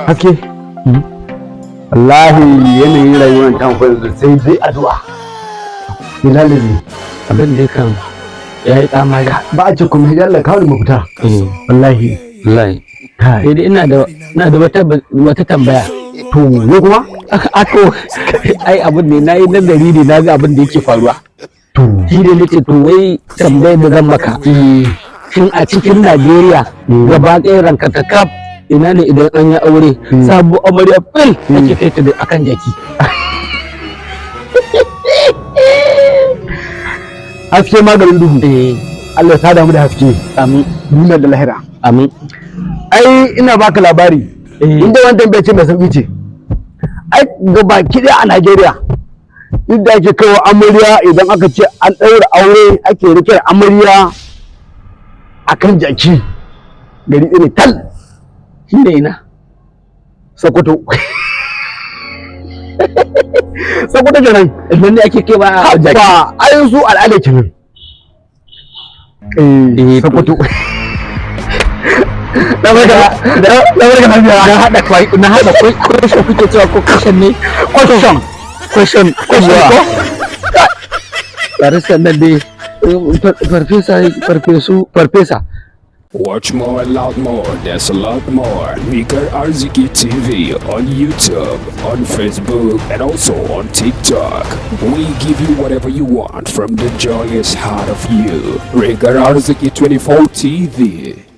Haske. Wallahi yanayin rayuwar ta yanzu sai dai addu'a. Bilalazi. Abin da kan ya yi tsamari. Ba a ce kuma ya Allah kawo mu fita. Wallahi. Sai dai ina da wata tambaya. To ne kuma? Ako ai abin ne na yi nazari ne na ga abin da yake faruwa. To shi ne nake to wai tambayar da zan maka. Shin a cikin Najeriya gaba ɗaya ranka ta kaf ina ne idan an yi aure sabu amarya fil ake kai ta da akan jaki. Haske maganin duhu. Allah ya damu da haske. Amin. Duniya da lahira. Amin. Ai ina baka labari. Inda wannan bai ce mai sauki ce. Ai gaba kiɗa a Najeriya. Inda ake kawo amarya idan aka ce an ɗaura aure ake rike amarya akan jaki. Gari ɗaya ne tal. Shi ne ina. Sokoto. Sokoto kenan. Idan ne ake kai ba jaki. Ba ai su al'ada kenan. Sokoto. Na haɗa question kuke cewa ko question ne? Question ko? Tare sannan dai farfesa. Watch more, loud more, there's a lot more. Mika Arziki TV on YouTube, on Facebook, and also on TikTok. We give you whatever you want from the joyous heart of you. Mika Arziki 24 TV.